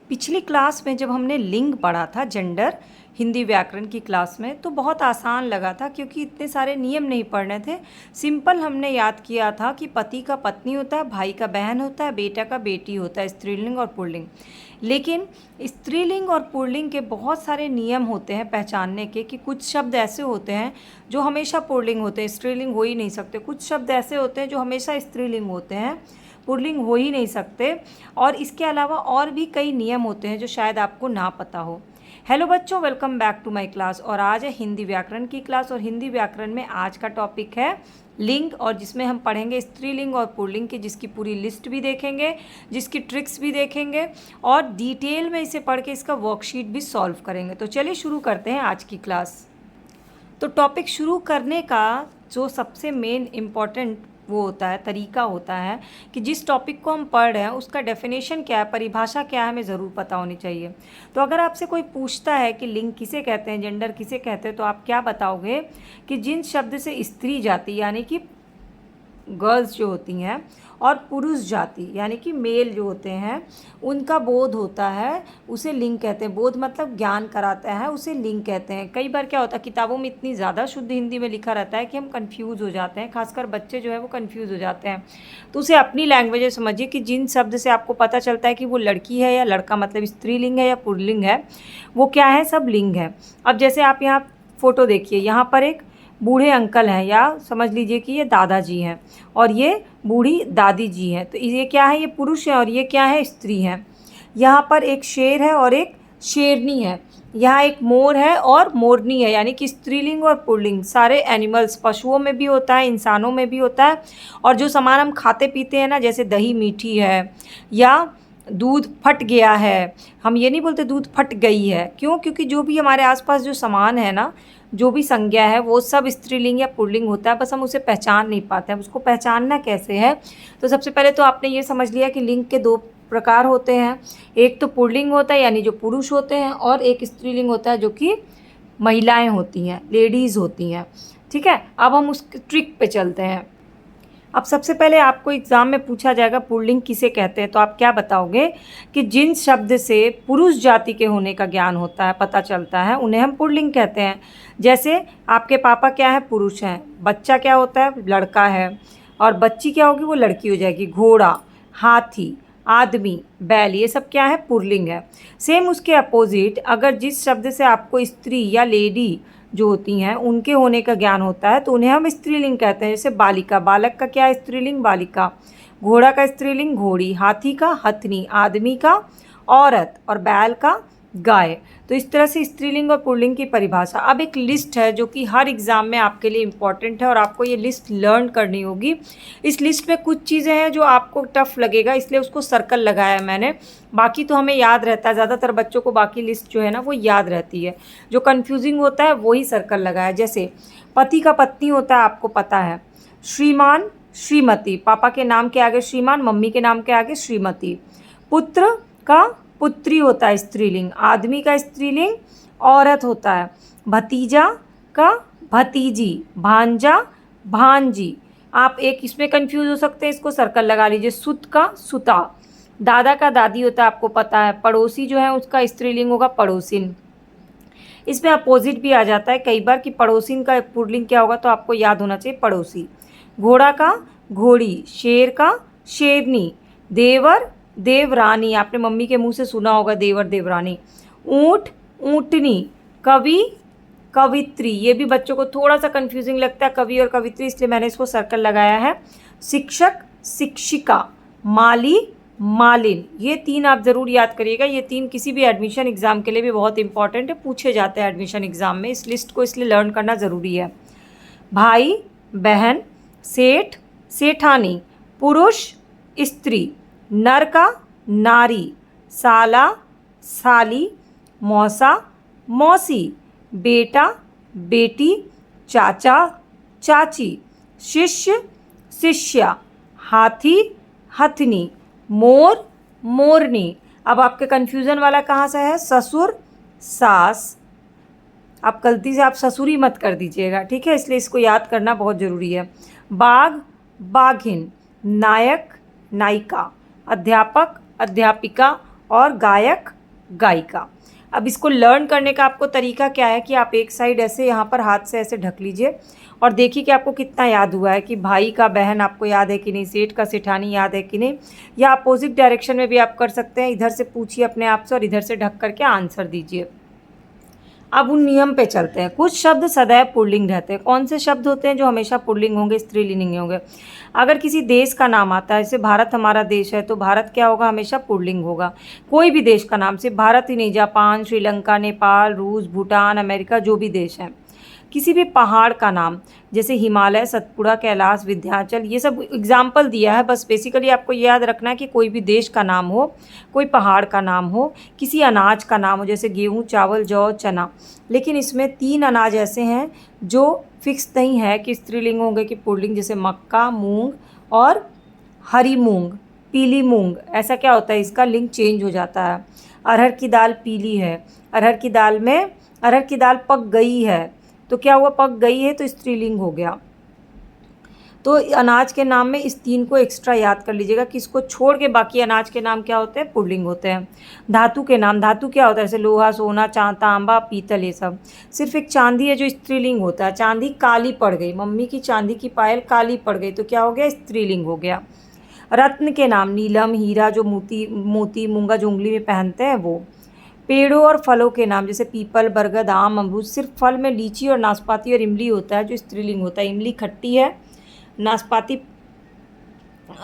पिछली क्लास में जब हमने लिंग पढ़ा था, जेंडर, हिंदी व्याकरण की क्लास में, तो बहुत आसान लगा था क्योंकि इतने सारे नियम नहीं पढ़ने थे। सिंपल हमने याद किया था कि पति का पत्नी होता है, भाई का बहन होता है, बेटा का बेटी होता है, स्त्रीलिंग और पुल्लिंग। लेकिन स्त्रीलिंग और पुल्लिंग के बहुत सारे नियम होते हैं पहचानने के, कि कुछ शब्द ऐसे होते हैं जो हमेशा पुल्लिंग होते हैं, स्त्रीलिंग हो ही नहीं सकते। कुछ शब्द ऐसे होते हैं जो हमेशा स्त्रीलिंग होते हैं, पुल्लिंग हो ही नहीं सकते। और इसके अलावा और भी कई नियम होते हैं जो शायद आपको ना पता हो। हेलो बच्चों, welcome back to my class. और आज है हिंदी व्याकरण की क्लास, और हिंदी व्याकरण में आज का टॉपिक है लिंग, और जिसमें हम पढ़ेंगे स्त्रीलिंग और पुल्लिंग की, जिसकी पूरी लिस्ट भी देखेंगे, जिसकी ट्रिक्स भी देखेंगे, और डिटेल में इसे पढ़ के इसका वर्कशीट भी सॉल्व करेंगे। तो चलिए शुरू करते हैं आज की क्लास। तो टॉपिक शुरू करने का जो सबसे मेन इम्पॉर्टेंट वो होता है, तरीका होता है कि जिस टॉपिक को हम पढ़ रहे हैं उसका डेफिनेशन क्या है, परिभाषा क्या है, हमें ज़रूर पता होनी चाहिए। तो अगर आपसे कोई पूछता है कि लिंग किसे कहते हैं, जेंडर किसे कहते हैं, तो आप क्या बताओगे कि जिन शब्द से स्त्री जाति यानी कि गर्ल्स जो होती हैं और पुरुष जाति यानी कि मेल जो होते हैं उनका बोध होता है, उसे लिंग कहते हैं। बोध मतलब ज्ञान कराता है, उसे लिंग कहते हैं। कई बार क्या होता है, किताबों में इतनी ज़्यादा शुद्ध हिंदी में लिखा रहता है कि हम कंफ्यूज हो जाते हैं, खासकर बच्चे जो है वो कंफ्यूज हो जाते हैं। तो उसे अपनी लैंग्वेज में समझिए कि जिन शब्द से आपको पता चलता है कि वो लड़की है या लड़का, मतलब स्त्रीलिंग है या पुल्लिंग है, वो क्या है, सब लिंग है। अब जैसे आप यहाँ फ़ोटो देखिए, यहाँ पर एक बूढ़े अंकल हैं, या समझ लीजिए कि ये दादाजी हैं, और ये बूढ़ी दादी जी हैं। तो ये क्या है, ये पुरुष है, और ये क्या है, स्त्री है। यहाँ पर एक शेर है और एक शेरनी है। यहाँ एक मोर है और मोरनी है, यानी कि स्त्रीलिंग और पुल्लिंग। सारे एनिमल्स, पशुओं में भी होता है, इंसानों में भी होता है। और जो सामान हम खाते पीते हैं ना, जैसे दही मीठी है या दूध फट गया है, हम ये नहीं बोलते दूध फट गई है। क्यों? क्योंकि जो भी हमारे आसपास जो सामान है ना, जो भी संज्ञा है, वो सब स्त्रीलिंग या पुल्लिंग होता है, बस हम उसे पहचान नहीं पाते हैं। उसको पहचानना कैसे है, तो सबसे पहले तो आपने ये समझ लिया कि लिंग के दो प्रकार होते हैं। एक तो पुल्लिंग होता है यानी जो पुरुष होते हैं, और एक स्त्रीलिंग होता है जो कि महिलाएं होती हैं, लेडीज़ होती हैं। ठीक है, अब हम उस ट्रिक पे चलते हैं। अब सबसे पहले आपको एग्ज़ाम में पूछा जाएगा पुल्लिंग किसे कहते हैं, तो आप क्या बताओगे कि जिन शब्द से पुरुष जाति के होने का ज्ञान होता है, पता चलता है, उन्हें हम पुल्लिंग कहते हैं। जैसे आपके पापा क्या है, पुरुष हैं, बच्चा क्या होता है, लड़का है, और बच्ची क्या होगी, वो लड़की हो जाएगी। घोड़ा, हाथी, आदमी, बैल, ये सब क्या है, पुल्लिंग है। सेम उसके अपोजिट, अगर जिस शब्द से आपको स्त्री या लेडी जो होती हैं उनके होने का ज्ञान होता है, तो उन्हें हम स्त्रीलिंग कहते हैं। जैसे बालिका, बालक का क्या है, स्त्रीलिंग बालिका। घोड़ा का स्त्रीलिंग घोड़ी, हाथी का हथनी, आदमी का औरत, और बैल का गाय। तो इस तरह से स्त्रीलिंग और पुल्लिंग की परिभाषा। अब एक लिस्ट है जो कि हर एग्ज़ाम में आपके लिए इम्पॉर्टेंट है, और आपको ये लिस्ट लर्न करनी होगी। इस लिस्ट में कुछ चीज़ें हैं जो आपको टफ लगेगा, इसलिए उसको सर्कल लगाया है मैंने। बाकी तो हमें याद रहता है, ज़्यादातर बच्चों को बाकी लिस्ट जो है ना वो याद रहती है। जो कन्फ्यूजिंग होता है वही सर्कल लगाया। जैसे पति का पत्नी होता है, आपको पता है। श्रीमान, श्रीमती, पापा के नाम के आगे श्रीमान, मम्मी के नाम के आगे श्रीमती। पुत्र का पुत्री होता है, स्त्रीलिंग। आदमी का स्त्रीलिंग औरत होता है। भतीजा का भतीजी, भांजा भांजी। आप एक इसमें कंफ्यूज हो सकते हैं, इसको सर्कल लगा लीजिए। सुत का सुता। दादा का दादी होता है, आपको पता है। पड़ोसी जो है उसका स्त्रीलिंग होगा पड़ोसिन। इसमें अपोजिट भी आ जाता है कई बार कि पड़ोसिन का पुल्लिंग क्या होगा, तो आपको याद होना चाहिए पड़ोसी। घोड़ा का घोड़ी, शेर का शेरनी, देवर देवरानी, आपने मम्मी के मुंह से सुना होगा देवर देवरानी। ऊंट ऊंटनी, कवि कवित्री, ये भी बच्चों को थोड़ा सा कंफ्यूजिंग लगता है, कवि और कवित्री, इसलिए मैंने इसको सर्कल लगाया है। शिक्षक शिक्षिका, माली मालिन, ये तीन आप ज़रूर याद करिएगा। ये तीन किसी भी एडमिशन एग्ज़ाम के लिए भी बहुत इंपॉर्टेंट है, पूछे जाते हैं एडमिशन एग्ज़ाम में। इस लिस्ट को इसलिए लर्न करना ज़रूरी है। भाई बहन, सेठ सेठानी, पुरुष स्त्री, नर का नारी, साला साली, मौसा मौसी, बेटा बेटी, चाचा चाची, शिष्य शिष्या, हाथी हथनी, मोर मोरनी। अब आपके कन्फ्यूज़न वाला कहाँ से है, ससुर सास। आप गलती से आप ससुरी मत कर दीजिएगा, ठीक है, इसलिए इसको याद करना बहुत ज़रूरी है। बाघ बाघिन, नायक नायिका, अध्यापक अध्यापिका, और गायक गायिका। अब इसको लर्न करने का आपको तरीका क्या है कि आप एक साइड ऐसे यहाँ पर हाथ से ऐसे ढक लीजिए और देखिए कि आपको कितना याद हुआ है, कि भाई का बहन आपको याद है कि नहीं, सेठ का सेठानी याद है कि नहीं। या अपोजिट डायरेक्शन में भी आप कर सकते हैं, इधर से पूछिए अपने आप से और इधर से ढक करके आंसर दीजिए। अब उन नियम पे चलते हैं। कुछ शब्द सदैव पुल्लिंग रहते हैं। कौन से शब्द होते हैं जो हमेशा पुल्लिंग होंगे, स्त्रीलिंग नहीं होंगे? अगर किसी देश का नाम आता है, जैसे भारत हमारा देश है, तो भारत क्या होगा, हमेशा पुल्लिंग होगा। कोई भी देश का नाम, सिर्फ भारत ही नहीं, जापान, श्रीलंका, नेपाल, रूस, भूटान, अमेरिका, जो भी देश है। किसी भी पहाड़ का नाम, जैसे हिमालय, सतपुड़ा, कैलाश, विंध्याचल, ये सब एग्जाम्पल दिया है। बस बेसिकली आपको ये याद रखना है कि कोई भी देश का नाम हो, कोई पहाड़ का नाम हो, किसी अनाज का नाम हो, जैसे गेहूँ, चावल, जौ, चना। लेकिन इसमें 3 अनाज ऐसे हैं जो फिक्स नहीं है कि स्त्रीलिंग होंगे कि पुल्लिंग, जैसे मक्का, मूंग और हरी मूंग, पीली मूंग। ऐसा क्या होता है, इसका लिंग चेंज हो जाता है। अरहर की दाल पीली है, अरहर की दाल पक गई है, तो क्या हुआ, पक गई है, तो स्त्रीलिंग हो गया। तो अनाज के नाम में इस 3 को एक्स्ट्रा याद कर लीजिएगा कि इसको छोड़ के बाकी अनाज के नाम क्या होते हैं, पुल्लिंग होते हैं। धातु के नाम, धातु क्या होता है, जैसे लोहा, सोना, तांबा, पीतल, ये सब। सिर्फ एक चांदी है जो स्त्रीलिंग होता है। चांदी काली पड़ गई, मम्मी की चांदी की पायल काली पड़ गई, तो क्या हो गया, स्त्रीलिंग हो गया। रत्न के नाम, नीलम, हीरा, जो मोती मूंगा जो उंगली में पहनते हैं वो। पेड़ों और फलों के नाम, जैसे पीपल, बरगद, आम, अमरूद। सिर्फ फल में लीची और नाशपाती और इमली होता है जो स्त्रीलिंग होता है। इमली खट्टी है, नाशपाती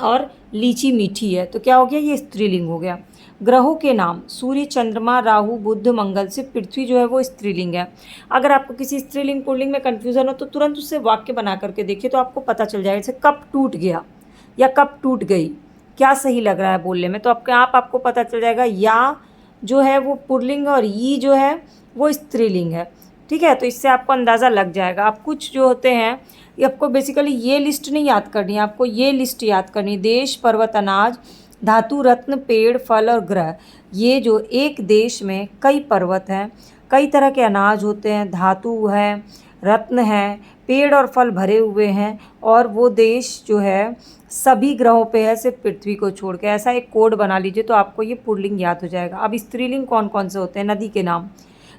और लीची मीठी है, तो क्या हो गया, ये स्त्रीलिंग हो गया। ग्रहों के नाम, सूर्य, चंद्रमा, राहु, बुध, मंगल। से पृथ्वी जो है वो स्त्रीलिंग है। अगर आपको किसी स्त्रीलिंग पुल्लिंग में कन्फ्यूज़न हो तो तुरंत उससे वाक्य बना करके देखिए, तो आपको पता चल जाएगा। जैसे कप टूट गया या कप टूट गई, क्या सही लग रहा है बोलने में, तो आपको पता चल जाएगा। या जो है वो पुल्लिंग और ई जो है वो स्त्रीलिंग है। ठीक है, तो इससे आपको अंदाज़ा लग जाएगा। आप कुछ जो होते हैं, ये आपको बेसिकली ये लिस्ट नहीं याद करनी है, आपको ये लिस्ट याद करनी है। देश, पर्वत, अनाज, धातु, रत्न, पेड़, फल और ग्रह। ये जो एक देश में कई पर्वत हैं, कई तरह के अनाज होते हैं, धातु है, रत्न है, पेड़ और फल भरे हुए हैं, और वो देश जो है सभी ग्रहों पे है, सिर्फ पृथ्वी को छोड़ के। ऐसा एक कोड बना लीजिए तो आपको ये पुल्लिंग याद हो जाएगा। अब स्त्रीलिंग कौन कौन से होते हैं? नदी के नाम,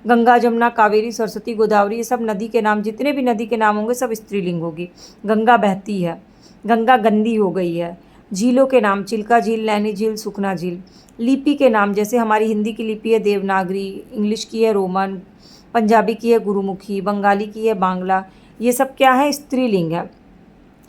गंगा, जमुना, कावेरी, सरस्वती, गोदावरी, ये सब नदी के नाम। जितने भी नदी के नाम होंगे सब स्त्रीलिंग होगी। गंगा बहती है, गंगा गंदी हो गई है। झीलों के नाम, चिल्का झील, नैनी झील, सुखना झील। लिपि के नाम, जैसे हमारी हिंदी की लिपि है देवनागरी, इंग्लिश की है रोमन, पंजाबी की है गुरुमुखी, बंगाली की है बांग्ला। ये सब क्या है, स्त्रीलिंग है।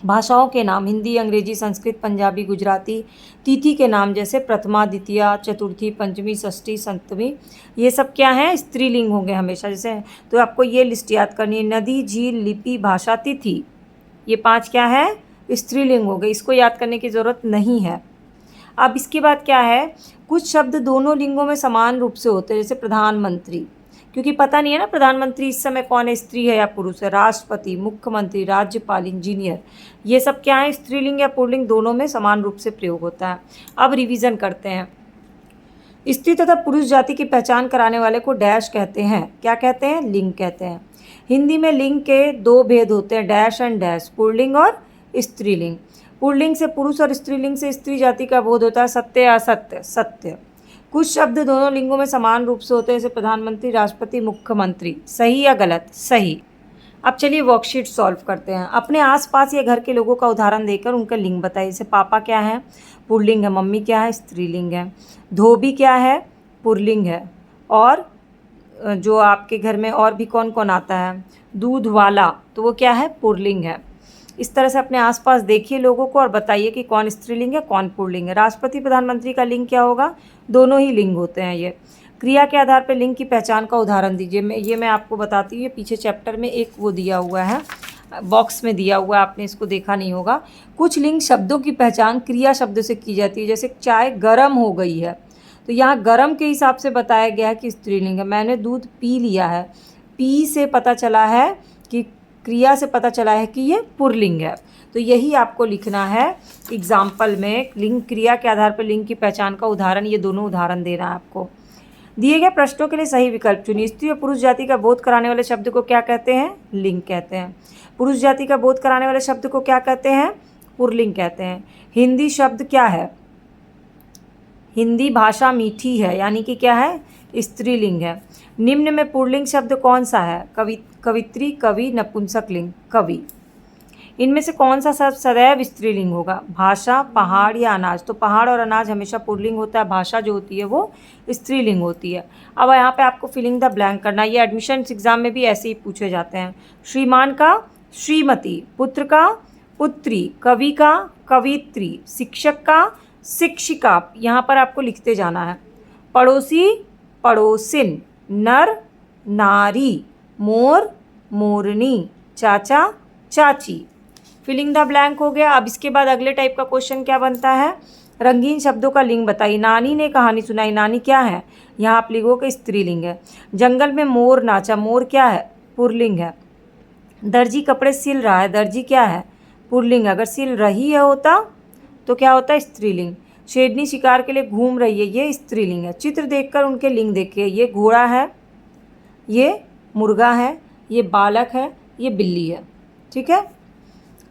भाषाओं के नाम, हिंदी, अंग्रेजी, संस्कृत, पंजाबी, गुजराती। तिथि के नाम, जैसे प्रथमा, द्वितीया, चतुर्थी, पंचमी, षष्ठी, सप्तमी। ये सब क्या है, स्त्रीलिंग होंगे हमेशा। जैसे तो आपको ये लिस्ट याद करनी है, नदी, झील, लिपि, भाषा, तिथि। ये 5 क्या है, स्त्रीलिंग हो गए। इसको याद करने की ज़रूरत नहीं है। अब इसके बाद क्या है, कुछ शब्द दोनों लिंगों में समान रूप से होते हैं, जैसे प्रधानमंत्री, क्योंकि पता नहीं है ना प्रधानमंत्री इस समय कौन है, स्त्री है या पुरुष है। राष्ट्रपति, मुख्यमंत्री, राज्यपाल, इंजीनियर, ये सब क्या है, स्त्रीलिंग या पुल्लिंग, दोनों में समान रूप से प्रयोग होता है। अब रिवीजन करते हैं। स्त्री तथा पुरुष जाति की पहचान कराने वाले को डैश कहते हैं। क्या कहते हैं, लिंग कहते हैं। हिंदी में लिंग के 2 भेद होते हैं, डैश एंड डैश, पुल्लिंग और स्त्रीलिंग। पुल्लिंग से पुरुष और स्त्रीलिंग से स्त्री जाति का बोध होता है। सत्य, असत्य, सत्य। कुछ शब्द दोनों लिंगों में समान रूप से होते हैं, जैसे प्रधानमंत्री, राष्ट्रपति, मुख्यमंत्री। सही या गलत, सही। अब चलिए वर्कशीट सॉल्व करते हैं। अपने आसपास या घर के लोगों का उदाहरण देकर उनका लिंग बताइए। जैसे पापा क्या है, पुल्लिंग है। मम्मी क्या है, स्त्रीलिंग है। धोबी क्या है, पुल्लिंग है। और जो आपके घर में और भी कौन कौन आता है, दूध वाला, तो वो क्या है, पुल्लिंग है। इस तरह से अपने आसपास देखिए लोगों को और बताइए कि कौन स्त्रीलिंग है, कौन पुल्लिंग है। राष्ट्रपति, प्रधानमंत्री का लिंग क्या होगा, दोनों ही लिंग होते हैं ये। क्रिया के आधार पर लिंग की पहचान का उदाहरण दीजिए। मैं आपको बताती हूँ, ये पीछे चैप्टर में एक वो दिया हुआ है, बॉक्स में दिया हुआ है, आपने इसको देखा नहीं होगा। कुछ लिंग शब्दों की पहचान क्रिया शब्द से की जाती है, जैसे चाय गर्म हो गई है, तो यहाँ गर्म के हिसाब से बताया गया है कि स्त्रीलिंग है। मैंने दूध पी लिया है, पी से पता चला है कि, क्रिया से पता चला है कि ये पुल्लिंग है। तो यही आपको लिखना है एग्जाम्पल में, लिंग क्रिया के आधार पर लिंग की पहचान का उदाहरण, ये दोनों उदाहरण देना है आपको। दिए गए प्रश्नों के लिए सही विकल्प चुनिए। स्त्री और पुरुष जाति का बोध कराने वाले शब्द को क्या कहते हैं, लिंग कहते हैं। पुरुष जाति का बोध कराने वाले शब्द को क्या कहते हैं, पुल्लिंग कहते हैं। हिंदी शब्द क्या है, हिंदी भाषा मीठी है, यानी कि क्या है, स्त्रीलिंग है। निम्न में पुल्लिंग शब्द कौन सा है, कवित्री, कवि, नपुंसकलिंग, कवि। इनमें से कौन सा शब्द सदैव स्त्रीलिंग होगा, भाषा, पहाड़ या अनाज। तो पहाड़ और अनाज हमेशा पुल्लिंग होता है, भाषा जो होती है वो स्त्रीलिंग होती है। अब यहाँ पे आपको फिलिंग द ब्लैंक करना, ये एडमिशन एग्जाम में भी ऐसे ही पूछे जाते हैं। श्रीमान का श्रीमती, पुत्र का पुत्री, कवि का कवित्री, शिक्षक का शिक्षिका, यहाँ पर आपको लिखते जाना है। पड़ोसी पड़ोसिन, नर नारी, मोर मोरनी, चाचा चाची। फिलिंग द ब्लैंक हो गया। अब इसके बाद अगले टाइप का क्वेश्चन क्या बनता है, रंगीन शब्दों का लिंग बताइए। नानी ने कहानी सुनाई, नानी क्या है, यहाँ आप लिखोगे स्त्रीलिंग है। जंगल में मोर नाचा, मोर क्या है, पुल्लिंग है। दर्जी कपड़े सिल रहा है, दर्जी क्या है, पुल्लिंग। अगर सिल रही है होता तो क्या होता है, स्त्रीलिंग। शेरनी शिकार के लिए घूम रही है, ये स्त्रीलिंग है। चित्र देखकर उनके लिंग देखिए, ये घोड़ा है, ये मुर्गा है, ये बालक है, ये बिल्ली है। ठीक है,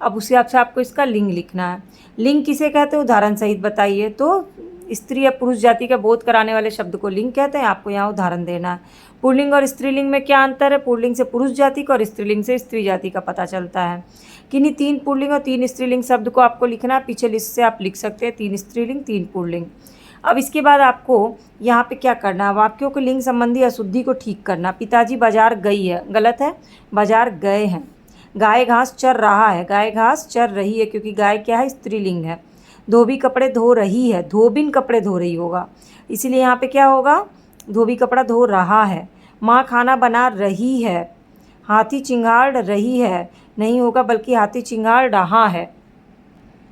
अब उसी हिसाब से आपको इसका लिंग लिखना है। लिंग किसे कहते हैं, उदाहरण सहित बताइए। तो स्त्री या पुरुष जाति का बोध कराने वाले शब्द को लिंग कहते हैं, आपको यहाँ उदाहरण देना है। पुल्लिंग और स्त्रीलिंग में क्या अंतर है, पुल्लिंग से पुरुष जाति का और स्त्रीलिंग से स्त्री जाति का पता चलता है। किन्हीं 3 पुल्लिंग और 3 स्त्रीलिंग शब्द को आपको लिखना है, पीछे लिस्ट से आप लिख सकते हैं 3 स्त्रीलिंग 3 पुल्लिंग। अब इसके बाद आपको यहाँ पे क्या करना है, वाक्यों के लिंग संबंधी अशुद्धि को ठीक करना। पिताजी बाजार गई है, गलत है, बाजार गए हैं। गाय घास चर रहा है, गाय घास चर रही है, क्योंकि गाय क्या है, स्त्रीलिंग है। धोबी कपड़े धो रही है, धोबिन कपड़े धो रही होगा, इसीलिए यहाँ पे क्या होगा, धोबी कपड़ा धो रहा है। माँ खाना बना रही है, हाथी चिंगाड़ रही है नहीं होगा, बल्कि हाथी चिंगाड़ रहा है।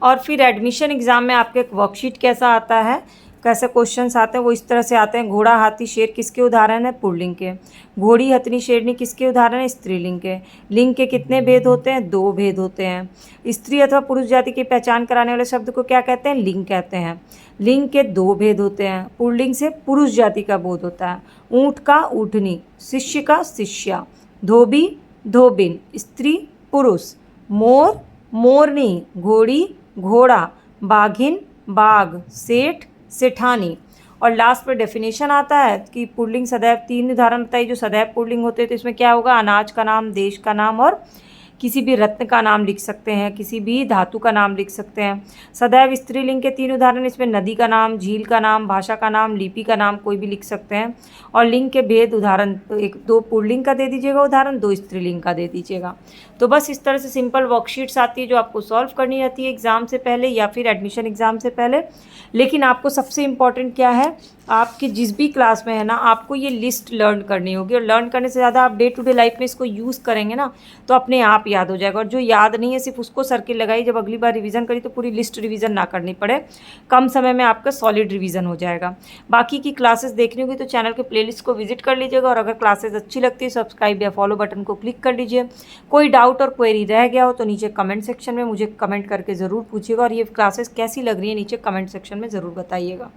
और फिर एडमिशन एग्ज़ाम में आपके एक वर्कशीट कैसा आता है, कैसे क्वेश्चंस आते हैं, वो इस तरह से आते हैं। घोड़ा हाथी शेर किसके उदाहरण है, पुल्लिंग के। घोड़ी हथनी शेरनी किसके उदाहरण है, स्त्रीलिंग के। लिंग के कितने भेद होते हैं, 2 भेद होते हैं। स्त्री अथवा पुरुष जाति की पहचान कराने वाले शब्द को क्या कहते हैं, लिंग कहते हैं। लिंग के 2 भेद होते हैं, पुल्लिंग से पुरुष जाति का बोध होता है। ऊँट का ऊँटनी, शिष्य का शिष्या, धोबी धोबिन, स्त्री पुरुष, मोर मोरनी, घोड़ी घोड़ा, बाघिन बाघ, सेठ सेठानी। और लास्ट पर डेफिनेशन आता है कि पुल्लिंग सदैव 3 उदाहरण बताइए जो सदैव पुल्लिंग होते हैं। तो इसमें क्या होगा, अनाज का नाम, देश का नाम और किसी भी रत्न का नाम लिख सकते हैं, किसी भी धातु का नाम लिख सकते हैं। सदैव स्त्रीलिंग के 3 उदाहरण, इसमें नदी का नाम, झील का नाम, भाषा का नाम, लिपि का नाम, कोई भी लिख सकते हैं। और लिंग के भेद उदाहरण, 2 पुल्लिंग का दे दीजिएगा उदाहरण, 2 स्त्रीलिंग का दे दीजिएगा। तो बस इस तरह से सिंपल वर्कशीट्स आती है जो आपको सॉल्व करनी रहती है एग्ज़ाम से पहले या फिर एडमिशन एग्ज़ाम से पहले। लेकिन आपको सबसे इम्पॉर्टेंट क्या है, आपकी जिस भी क्लास में है ना, आपको ये लिस्ट लर्न करनी होगी। और लर्न करने से ज़्यादा आप डे टू डे लाइफ में इसको यूज़ करेंगे ना, तो अपने आप याद हो जाएगा। और जो याद नहीं है सिर्फ उसको सर्किल लगाइए, जब अगली बार रिवीजन करी तो पूरी लिस्ट रिवीजन ना करनी पड़े, कम समय में आपका सॉलिड रिवीजन हो जाएगा। बाकी की क्लासेस देखनी होगी तो चैनल के प्लेलिस्ट को विजिट कर लीजिएगा। और अगर क्लासेस अच्छी लगती है, सब्सक्राइब या फॉलो बटन को क्लिक कर लीजिए। कोई डाउट और क्वेरी रह गया हो तो नीचे कमेंट सेक्शन में मुझे कमेंट करके ज़रूर पूछिएगा। और ये क्लासेस कैसी लग रही है नीचे कमेंट सेक्शन में ज़रूर बताइएगा।